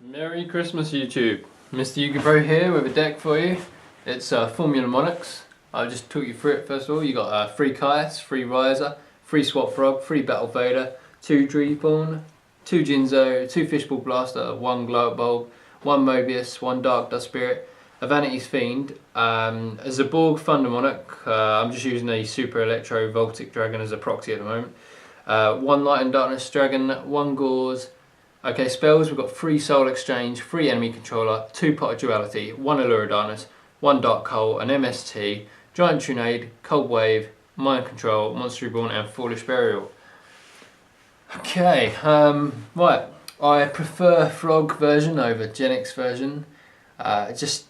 Merry Christmas YouTube. Mr. Yugioh here with a deck for you. It's Formula Monarchs. I'll just talk you through it first of all. You got 3 Kai's, 3 Riser, 3 Swap Frog, 3 Battle Vader, 2 Dreeborn, 2 Jinzo, 2 Fishball Blaster, 1 Glow Up Bulb, 1 Mobius, 1 Dark Dust Spirit, a Vanity's Fiend, a Zaborg Thunder Monarch. I'm just using a Super Electro Voltic Dragon as a proxy at the moment. 1 Light and Darkness Dragon, 1 Gauze. Okay, spells, we've got 3 Soul Exchange, 3 Enemy Controller, 2 Pot of Duality, 1 Allure of Darkness, 1 Dark Hole, an MST, Giant Trunade, Cold Wave, Mind Control, Monster Reborn and Foolish Burial. Okay, right, I prefer Frog version over Genix version. I just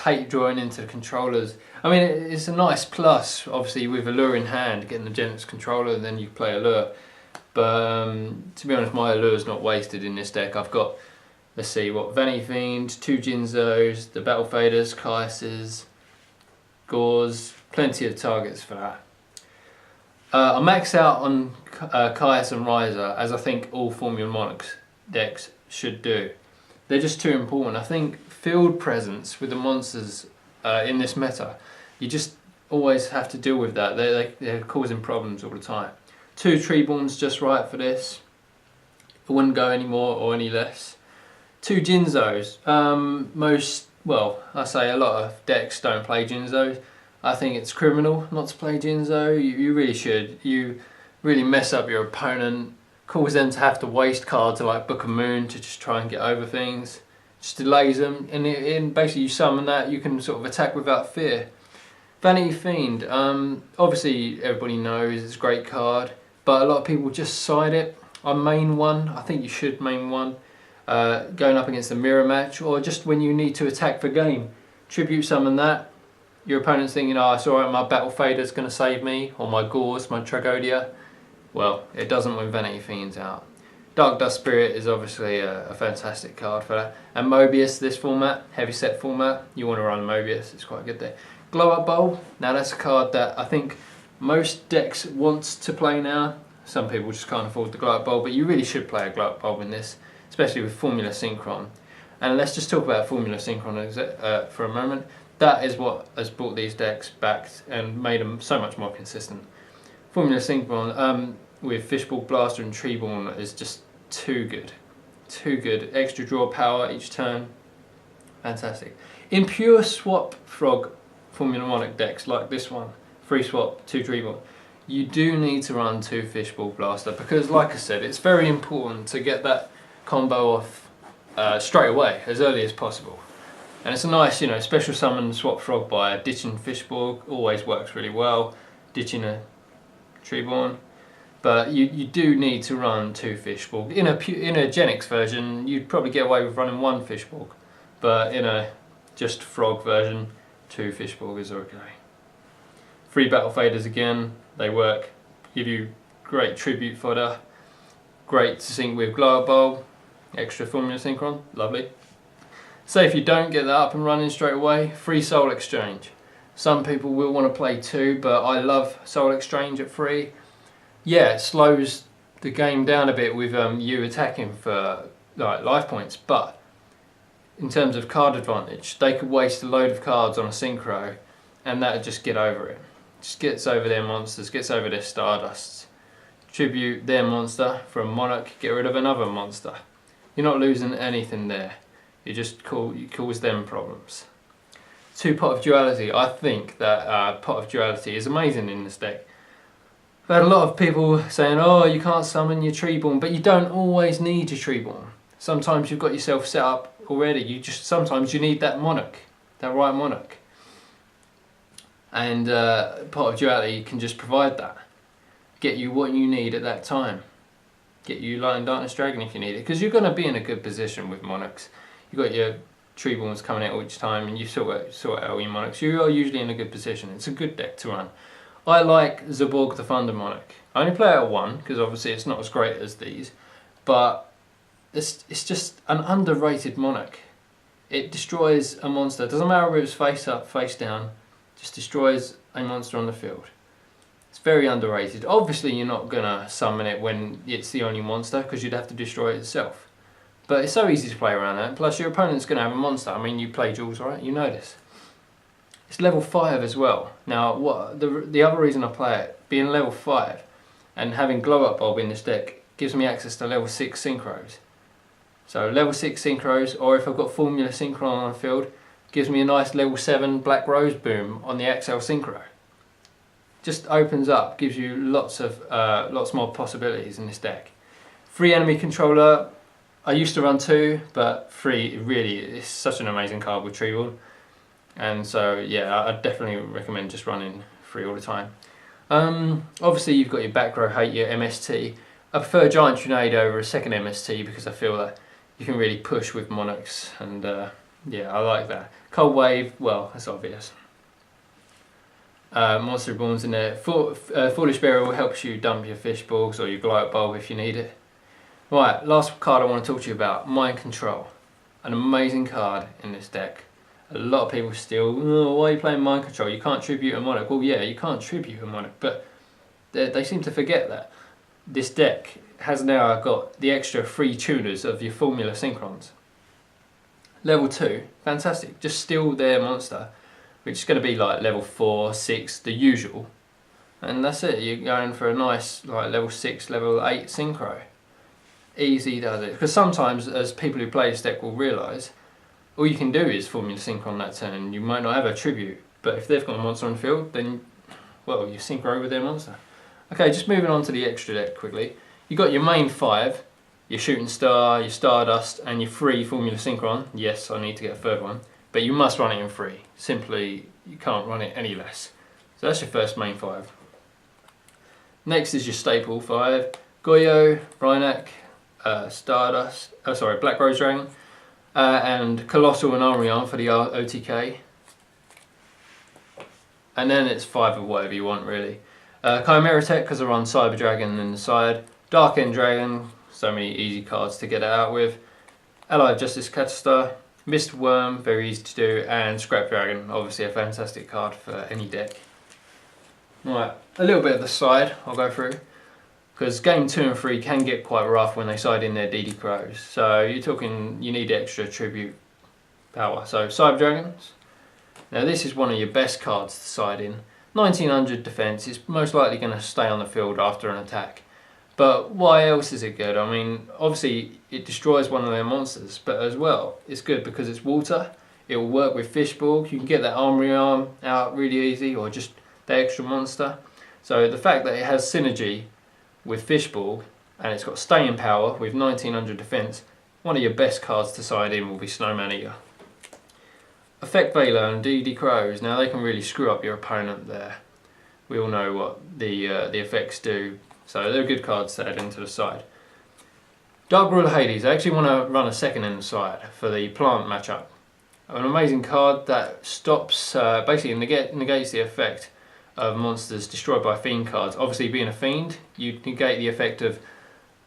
hate drawing into the controllers. I mean, it's a nice plus, obviously, with Allure in hand, getting the Genix controller, and then you play Allure. But to be honest, my Allure's not wasted in this deck. I've got, let's see, what, Vanity Fiend, 2 Jinzos, the Battle Faders, Kai's, Gauze, plenty of targets for that. I max out on Kai's and Riser, as I think all Formula Monarchs decks should do. They're just too important. I think field presence with the monsters in this meta, you just always have to deal with that. They're causing problems all the time. 2 Treeborns just right for this. I wouldn't go any more or any less. 2 Jinzos. I say a lot of decks don't play Jinzos. I think it's criminal not to play Jinzo. You really should. You really mess up your opponent, cause them to have to waste cards like Book of Moon to just try and get over things. Just delays them, and basically you summon that, you can sort of attack without fear. Vanity Fiend. Obviously everybody knows it's a great card, but a lot of people just side it. I main one. I think you should main one. Going up against a mirror match, or just when you need to attack for game. Tribute summon that. Your opponent's thinking, oh, it's alright, my Battle Fader's going to save me, or my Gauze, my Tragodia. Well, it doesn't when Vanity Fiend's out. Dark Dust Spirit is obviously a fantastic card for that. And Mobius, this format, heavy set format, you want to run Mobius, it's quite good there. Glow Up Bulb, now that's a card that I think most decks want to play now. Some people just can't afford the Glow Up Bulb, but you really should play a Glow Up Bulb in this, especially with Formula Synchron. And let's just talk about Formula Synchron for a moment. That is what has brought these decks back and made them so much more consistent. Formula Synchron with Fishball Blaster and Treeborn is just too good. Too good. Extra draw power each turn. Fantastic. In pure swap Frog Formula Monarch decks like this one, 3 swap, 2 Treeborn, you do need to run 2 Fishball Blaster because, like I said, it's very important to get that combo off straight away, as early as possible. And it's a nice, special summon swap Frog by ditching Fishball, always works really well, ditching a Treeborn. But you do need to run 2 Fishball. In a Genix version, you'd probably get away with running 1 Fishball. But in a just Frog version, 2 Fishball is okay. 3 Battle Faders again, they work, give you great tribute fodder, great to sync with Glow Up Bulb, extra Formula Synchron, lovely. Say if you don't get that up and running straight away, 3 Soul Exchange. Some people will want to play 2, but I love Soul Exchange at 3. Yeah, it slows the game down a bit with you attacking for life points, but in terms of card advantage, they could waste a load of cards on a synchro and that would just get over it. Just gets over their monsters, gets over their Stardusts. Tribute their monster from Monarch, get rid of another monster. You're not losing anything there. You just cause them problems. 2 Pot of Duality. I think that Pot of Duality is amazing in this deck. I've had a lot of people saying, oh, you can't summon your Treeborn, but you don't always need your Treeborn. Sometimes you've got yourself set up already. Sometimes you need that Monarch, that right Monarch. And Pot of Duality can just provide that. Get you what you need at that time. Get you Light and Darkness Dragon if you need it, because you're going to be in a good position with Monarchs. You've got your Treeborns coming out each time and you sort out all your Monarchs. You are usually in a good position. It's a good deck to run. I like Zaborg the Thunder Monarch. I only play it at 1 because obviously it's not as great as these, but it's just an underrated Monarch. It destroys a monster. It doesn't matter whether it's face up, face down, just destroys a monster on the field. It's very underrated. Obviously you're not going to summon it when it's the only monster because you'd have to destroy it yourself. But it's so easy to play around that. Plus your opponent's going to have a monster. I mean, you play Jules, right? You know this. It's level 5 as well. Now, what the other reason I play it, being level 5 and having Glow Up Bulb in this deck, gives me access to level 6 synchros. So level 6 synchros, or if I've got Formula Synchron on the field, gives me a nice level 7 Black Rose Boom on the XL Synchro. Just opens up, gives you lots more possibilities in this deck. Free enemy controller, I used to run 2, but 3 really is such an amazing card with Treeball. And so yeah, I definitely recommend just running 3 all the time. Obviously you've got your back row hate, your MST. I prefer Giant Tornado over a second MST because I feel that you can really push with Monarchs, and yeah, I like that. Cold Wave, well, that's obvious. Monster Reborn's in there. Foolish Burial helps you dump your fish balls or your Glow Up Bulb if you need it. Right, last card I want to talk to you about, Mind Control. An amazing card in this deck. A lot of people still, oh, why are you playing Mind Control? You can't tribute a Monarch. Well, yeah, you can't tribute a Monarch, but they seem to forget that. This deck has now got the extra 3 tuners of your Formula Synchrons. Level 2, fantastic. Just steal their monster, which is going to be like level 4, 6, the usual. And that's it, you're going for a nice like level 6, level 8 synchro. Easy does it. Because sometimes, as people who play this deck will realise, all you can do is Formula Synchron that turn. You might not have a tribute, but if they've got a monster on the field, then, well, you synchro with their monster. Okay, just moving on to the extra deck quickly. You've got your main 5, your Shooting Star, your Stardust, and your 3 Formula Synchron. Yes, I need to get a third one, but you must run it in 3. Simply, you can't run it any less. So that's your first main 5. Next is your staple 5, Yugioh, Rhynac, Stardust, Black Rose Dragon, and Colossal and Arion for the OTK. And then it's 5 of whatever you want really. Chimera Tech because I run Cyber Dragon in the side, Dark End Dragon, so many easy cards to get it out with, Allied Justice Catastar, Mist Worm, very easy to do, and Scrap Dragon, obviously a fantastic card for any deck. Right, a little bit of the side I'll go through, because game 2 and 3 can get quite rough when they side in their DD Crows, so you're talking you need extra tribute power. So Cyber Dragons, now this is one of your best cards to side in. 1900 defense is most likely going to stay on the field after an attack. But why else is it good? I mean, obviously it destroys one of their monsters, but as well, it's good because it's water. It will work with Fishball. You can get that Armory Arm out really easy, or just the extra monster. So the fact that it has synergy with Fishball and it's got staying power with 1900 defense, one of your best cards to side in will be Snowman Eater. Effect Veiler and DD Crows, now they can really screw up your opponent there. We all know what the effects do, so they're good cards to add into the side. Dark Ruler Hades, I actually want to run a second in the side for the plant matchup. An amazing card that stops, basically negates the effect of monsters destroyed by Fiend cards. Obviously being a Fiend, you negate the effect of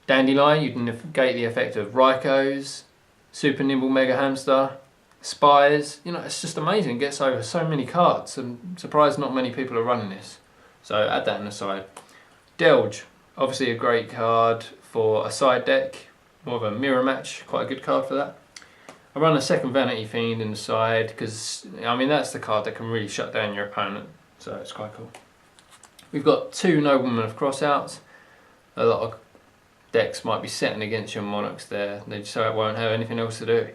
Dandelion, you negate the effect of Rykos, Super Nimble Mega Hamster, Spies, you know, it's just amazing. It gets over so many cards. I'm surprised not many people are running this. So add that in the side. Delge, obviously a great card for a side deck, more of a mirror match, quite a good card for that. I run a second Vanity Fiend in the side because, I mean, that's the card that can really shut down your opponent, so it's quite cool. We've got 2 Noblemen of Crossouts. A lot of decks might be setting against your Monarchs there, so it won't have anything else to do.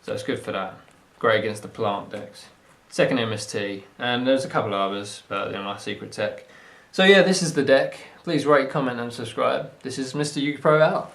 So it's good for that. Great against the plant decks. Second MST, and there's a couple of others, but they're my secret tech. So yeah, this is the deck. Please rate, comment and subscribe. This is Mr. Yugioh Pro out.